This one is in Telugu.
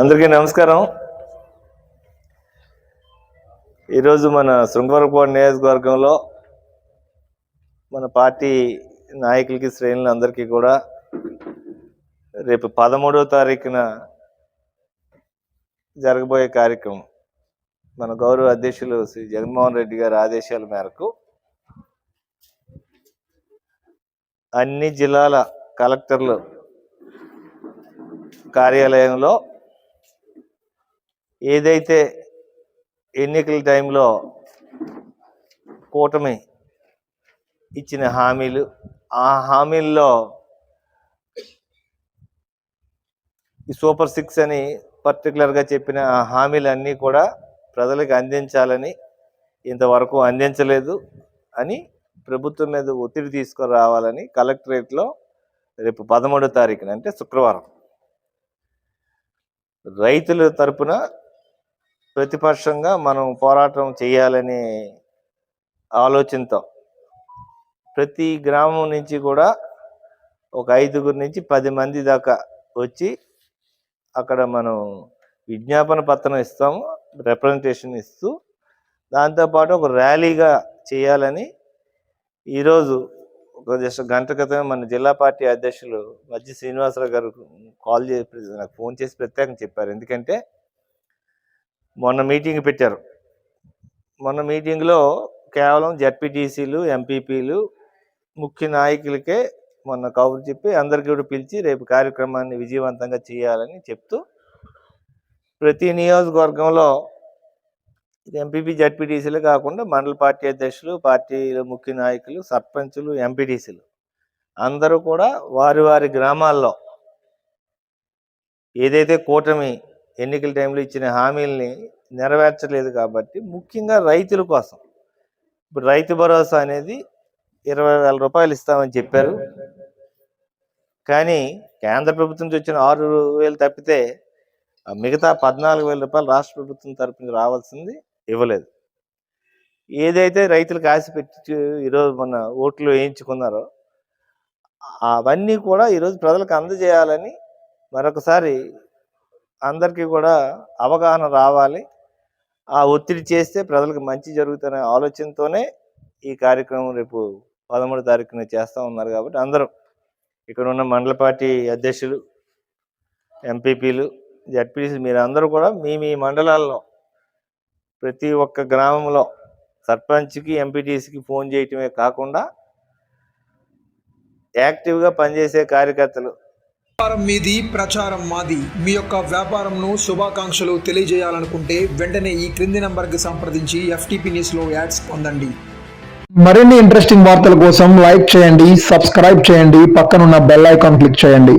అందరికీ నమస్కారం. ఈరోజు మన శృంగవరపుకోట నియోజకవర్గంలో మన పార్టీ నాయకులకి శ్రేణులు అందరికీ కూడా రేపు 13వ తారీఖున జరగబోయే కార్యక్రమం మన గౌరవ అధ్యక్షులు శ్రీ జగన్మోహన్ రెడ్డి గారి ఆదేశాల మేరకు అన్ని జిల్లాల కలెక్టర్లు కార్యాలయంలో ఏదైతే ఎన్నికల టైంలో కూటమి ఇచ్చిన హామీలు, ఆ హామీల్లో ఈ సూపర్ 6 అని పర్టికులర్గా చెప్పిన ఆ హామీలన్నీ కూడా ప్రజలకు అందించాలని, ఇంతవరకు అందించలేదు అని ప్రభుత్వం మీద ఒత్తిడి తీసుకురావాలని కలెక్టరేట్లో రేపు 13వ తారీఖున అంటే శుక్రవారం రైతుల తరపున ప్రతిపక్షంగా మనం పోరాటం చేయాలనే ఆలోచనతో ప్రతి గ్రామం నుంచి కూడా ఒక 5 నుంచి 10 మంది దాకా వచ్చి అక్కడ మనం విజ్ఞాపన పత్రం ఇస్తాము, రిప్రజెంటేషన్ ఇస్తూ దాంతోపాటు ఒక ర్యాలీగా చేయాలని ఈరోజు ఒక గంట క్రితం మన జిల్లా పార్టీ అధ్యక్షులు మజ్జి శ్రీనివాసరావు గారు కాల్ చేసి నాకు ఫోన్ చేసి ప్రత్యేకంగా చెప్పారు. ఎందుకంటే మొన్న మీటింగ్ పెట్టారు. మొన్న మీటింగ్లో కేవలం జడ్పీటీసీలు, ఎంపీపీలు, ముఖ్య నాయకులకే మొన్న కబురు చెప్పి అందరికీ కూడా పిలిచి రేపు కార్యక్రమాన్ని విజయవంతంగా చేయాలని చెప్తూ ప్రతి నియోజకవర్గంలో ఎంపీపీ జడ్పీటీసీలు కాకుండా మండల పార్టీ అధ్యక్షులు, పార్టీల ముఖ్య నాయకులు, సర్పంచులు, ఎంపీటీసీలు అందరూ కూడా వారి వారి గ్రామాల్లో ఏదైతే కూటమి ఎన్నికల టైంలో ఇచ్చిన హామీల్ని నెరవేర్చలేదు కాబట్టి ముఖ్యంగా రైతుల కోసం ఇప్పుడు రైతు భరోసా అనేది 20,000 రూపాయలు ఇస్తామని చెప్పారు. కానీ కేంద్ర ప్రభుత్వం నుంచి వచ్చిన 6,000 తప్పితే మిగతా 14,000 రూపాయలు రాష్ట్ర ప్రభుత్వం తరపున రావాల్సింది ఇవ్వలేదు. ఏదైతే రైతులకు ఆశ పెట్టి ఈరోజు మన ఓట్లు వేయించుకున్నారో అవన్నీ కూడా ఈరోజు ప్రజలకు అందజేయాలని మరొకసారి అందరికీ కూడా అవగాహన రావాలి. ఆ ఒత్తిడి చేస్తే ప్రజలకు మంచి జరుగుతున్న ఆలోచనతోనే ఈ కార్యక్రమం రేపు 13వ తారీఖున చేస్తూ ఉన్నారు. కాబట్టి అందరూ ఇక్కడ ఉన్న మండల పార్టీ అధ్యక్షులు, ఎంపీపీలు, జడ్పీసీ మీరు అందరూ కూడా మీ మండలాల్లో ప్రతి ఒక్క గ్రామంలో సర్పంచ్కి, ఎంపీటీసీకి ఫోన్ చేయటమే కాకుండా యాక్టివ్గా పనిచేసే కార్యకర్తలు వ్యాపారం మీది, ప్రచారం మాది. మీ యొక్క వ్యాపారంను శుభాకాంక్షలు తెలియజేయాలనుకుంటే వెంటనే ఈ క్రింది నంబర్కి సంప్రదించి FTP న్యూస్లో యాడ్స్ పొందండి. మరిన్ని ఇంట్రెస్టింగ్ వార్తల కోసం లైక్ చేయండి, సబ్స్క్రైబ్ చేయండి, పక్కనున్న బెల్ ఐకాన్ క్లిక్ చేయండి.